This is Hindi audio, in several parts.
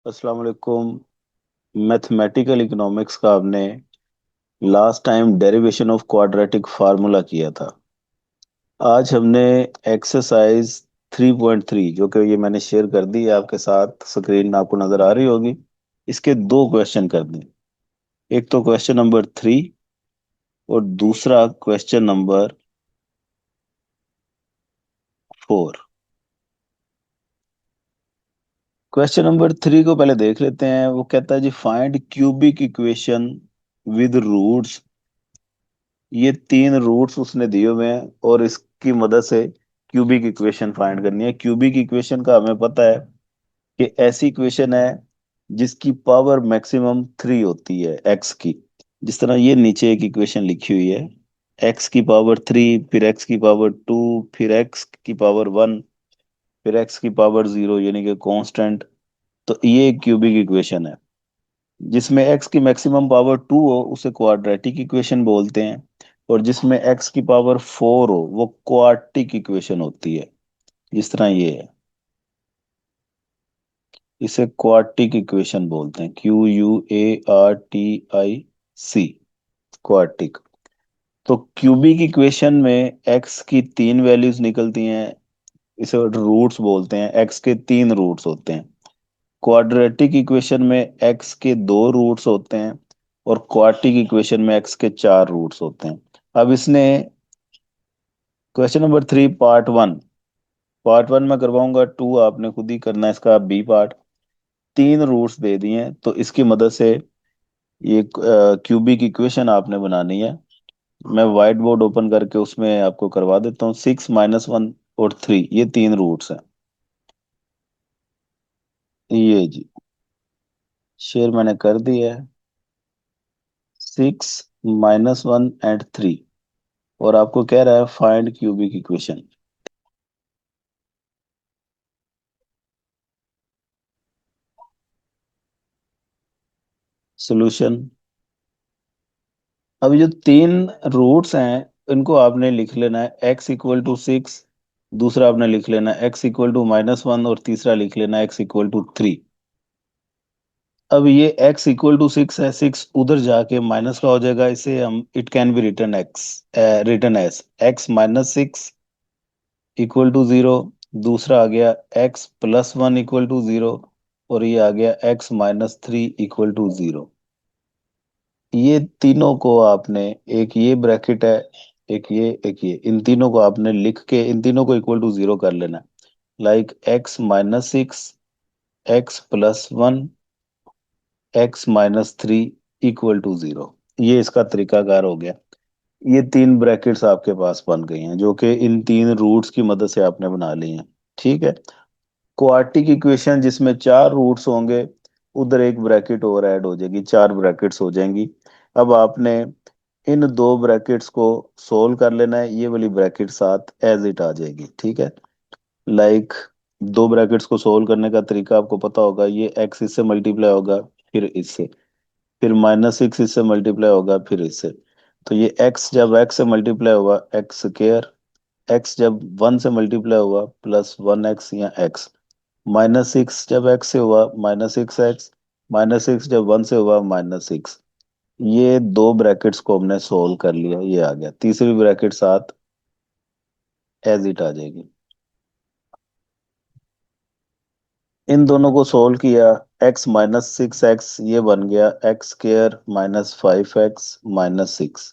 अस्सलाम वालेकुम। मैथमेटिकल इकोनॉमिक्स का आपने last time derivation of quadratic formula किया था। आज हमने एक्सरसाइज 3.3 जो कि ये मैंने शेयर कर दी है आपके साथ, स्क्रीन आपको नजर आ रही होगी। इसके दो क्वेश्चन करने। एक तो क्वेश्चन नंबर 3 और दूसरा क्वेश्चन नंबर 4। क्वेश्चन नंबर 3 को पहले देख लेते हैं। वो कहता है जी, find cubic equation with roots. ये तीन रूट्स उसने दिए हुए हैं और इसकी मदद से क्यूबिक इक्वेशन फाइंड करनी है। क्यूबिक इक्वेशन का हमें पता है कि ऐसी इक्वेशन है जिसकी पावर मैक्सिमम 3 होती है एक्स की। जिस तरह ये नीचे एक इक्वेशन लिखी हुई है, एक्स की पावर 3, फिर एक्स की पावर 2, फिर एक्स की पावर 1, फिर एक्स की पावर 0 यानी कि कांस्टेंट। तो ये एक क्यूबिक इक्वेशन है जिसमें एक्स की मैक्सिमम पावर 2 हो उसे क्वाड्रेटिक इक्वेशन बोलते हैं, और जिसमें एक्स की पावर 4 हो वो क्वार्टिक इक्वेशन होती है। जिस तरह ये है, इसे क्वार्टिक इक्वेशन बोलते हैं, QUARTIC, क्वार्टिक। तो क्यूबिक इक्वेशन में एक्स की तीन वैल्यूज निकलती हैं। इसे रूट्स बोलते हैं, एक्स के तीन रूट्स होते हैं। क्वाड्रेटिक इक्वेशन में एक्स के दो रूट्स होते हैं और क्वार्टिक इक्वेशन में एक्स के चार रूट्स होते हैं। अब इसने क्वेश्चन नंबर 3 पार्ट 1 में करवाऊंगा, 2 आपने खुद ही करना है इसका बी पार्ट। तीन रूट्स दे दिए हैं तो इसकी मदद से ये क्यूबिक इक्वेशन आपने बनानी है। मैं व्हाइट बोर्ड ओपन करके उसमें आपको करवा देता हूँ। 6 - 1 और 3, ये तीन रूट्स हैं। ये जी शेयर मैंने कर दिया है। 6 - 1 and 3, और आपको कह रहा है फाइंड क्यूबिक इक्वेशन। सॉल्यूशन। अब जो तीन रूट्स हैं इनको आपने लिख लेना है, x = 6, दूसरा आपने लिख लेना है x = -1, और तीसरा लिख लेना है x = 3। अब ये x = 6 है, 6 उधर जाके माइनस का हो जाएगा। इसे हम it can be written as x - 6 = 0। दूसरा आ गया x + 1 = 0, और ये आ गया x - 3 = 0। ये तीनों को आपने, एक ये ब्रैकेट है, एक ये, इन तीनों को आपने लिख के इन तीनों को =0 कर लेना। Like x - 6, x + 1, x - 3 =0। ये इसका तरीकाकार हो गया। ये तीन ब्रैकेट्स आपके पास बन गई हैं जो कि इन तीन रूट्स की मदद से आपने बना ली हैं। ठीक है। क्वार्टिक इक्वेशन जिसमें चार रूट्स होंगे, उधर एक ब्रैकेट और ऐड हो जाएगी, चार ब्रैकेट्स हो जाएंगी। अब आपने इन दो ब्रैकेट्स को सोल्व कर लेना है, ये वाली ब्रैकेट साथ एज इट आ जाएगी। ठीक है। लाइक दो ब्रैकेट्स को सोल्व करने का तरीका आपको पता होगा। ये एक्स इससे मल्टीप्लाई होगा, फिर इससे, फिर -6 इससे मल्टीप्लाई होगा, फिर इससे। तो ये एक्स जब एक्स से मल्टीप्लाई हुआ x², एक्स जब 1 से मल्टीप्लाई हुआ +1x या x, -6 जब x से हुआ -6x, -6 जब 1 से हुआ -6। ये दो ब्रैकेट्स को हमने सोल्व कर लिया, ये आ गया। तीसरी ब्रैकेट साथ एज इट आ जाएगी। इन दोनों को सोल्व किया, x - 6x ये बन गया x² - 5x - 6,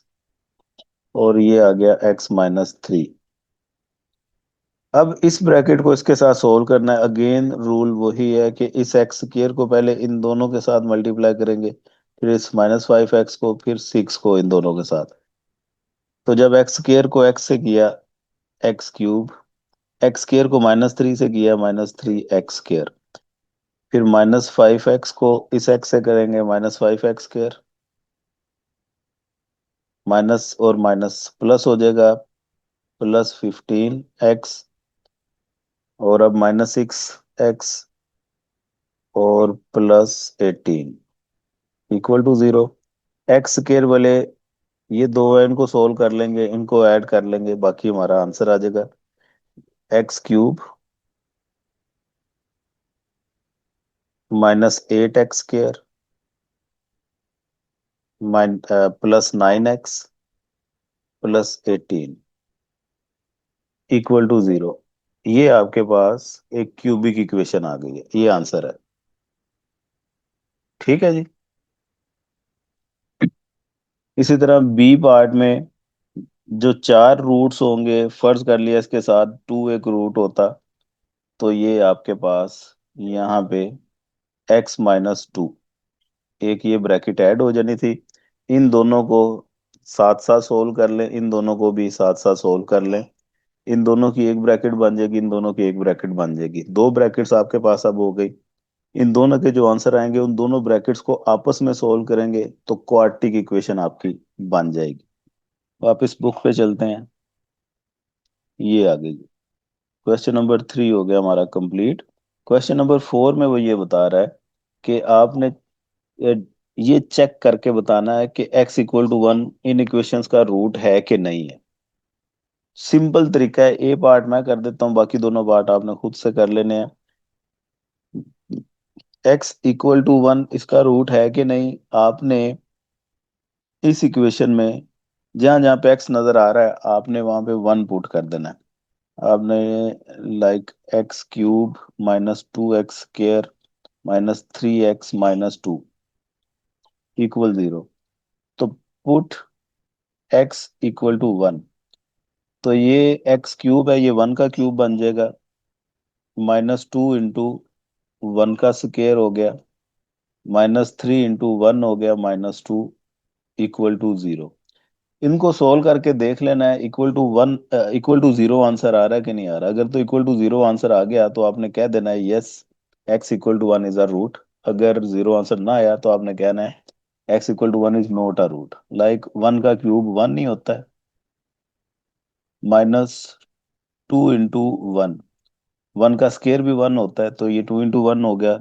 और ये आ गया x - 3। अब इस ब्रैकेट को इसके साथ सोल्व करना है। अगेन रूल वही है कि इस x² को पहले इन दोनों के साथ मल्टीप्लाई करेंगे, फिर इस -5x को, फिर 6 को इन दोनों के साथ। तो जब x² को x से किया x³, x² को -3 से किया -3x², फिर -5x को इस x से करेंगे -5x², माइनस और माइनस प्लस हो जाएगा, +15x, और अब -6x और +18 =0। x² वाले ये दो है, इनको सोल्व कर लेंगे, इनको ऐड कर लेंगे, बाकी हमारा आंसर आ जाएगा x³ -8x² +9x +18 equal to 0। ये आपके पास एक क्यूबिक इक्वेशन आ गई है, ये आंसर है। ठीक है जी। इसी तरह बी पार्ट में जो चार रूट्स होंगे, फर्ज कर लिया इसके साथ 2 एक रूट होता, तो ये आपके पास यहाँ पे x-2, एक ये ब्रैकेट ऐड हो जानी थी। इन दोनों को साथ साथ सोल्व कर लें, इन दोनों को भी साथ साथ सोल्व कर लें। इन दोनों की एक ब्रैकेट बन जाएगी, इन दोनों की एक ब्रैकेट बन जाएगी, दो ब्रैकेट्स आपके पास अब हो गई। इन दोनों के जो आंसर आएंगे उन दोनों ब्रैकेट्स को आपस में सोल्व करेंगे तो क्वाड्रेटिक इक्वेशन आपकी बन जाएगी। वापस बुक पे चलते हैं। ये आ गई। क्वेश्चन नंबर 3 हो गया हमारा कंप्लीट। क्वेश्चन नंबर 4 में वो ये बता रहा है कि आपने ये ये चेक करके बताना है कि x=1 इन इक्वेशंस का रूट है कि नहीं है। सिंपल तरीका है, ए पार्ट मैं कर देता हूँ, बाकी दोनों पार्ट आपने खुद से कर लेने हैं। x=1 इसका रूट है कि नहीं, आपने इस इक्वेशन में जहां जहां पे x नजर आ रहा है आपने वहां पे 1 पुट कर देना है। आपने like x³ -2x² -3x-2 equal 0, तो पुट x=1, तो ये x³ है, ये 1 का क्यूब बन जाएगा। -2 × 1 का स्क्वायर हो गया, -3 × 1 हो गया, -2 इक्वल टू 0। इनको सोल्व करके देख लेना है =1 =0 आंसर आ रहा है कि नहीं आ रहा। अगर तो =0 आंसर आ गया तो आपने कह देना है yes, x=1 is a root. अगर 0 आंसर ना आया तो आपने कहना है x=1 is not a root. Like 1 का क्यूब 1 नहीं होता है, -2 × 1, 1 का स्केयर भी 1 होता है, तो ये 2 × 1 हो गया।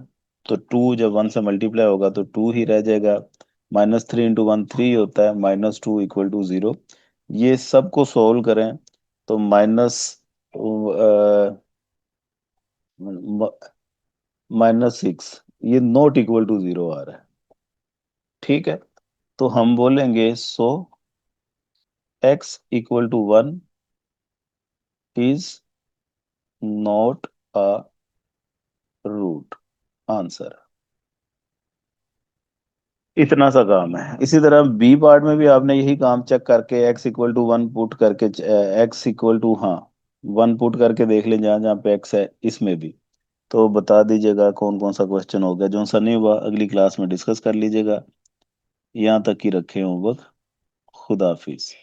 तो 2 जब 1 से मल्टीप्लाई होगा तो 2 ही रह जाएगा। -3 × 1 3 होता है, -2 इक्वल टू 0। ये सब को सोल्व करें तो -6, ये नॉट इक्वल टू 0 आ रहा है। ठीक है, तो हम बोलेंगे so x=1 is not a root answer. इतना सा काम है। इसी तरह बी पार्ट में भी आपने यही काम चेक करके x=1 पुट करके x इक्वल टू, हाँ, 1 पुट करके देख लें जहाँ जहाँ पे x है इसमें भी। तो बता दीजिएगा कौन कौन सा क्वेश्चन हो गया, जो सा नहीं हुआ अगली क्लास में डिस्कस कर लीजिएगा। यहाँ तक ही रखे हों वक्त। खुदा हाफिज।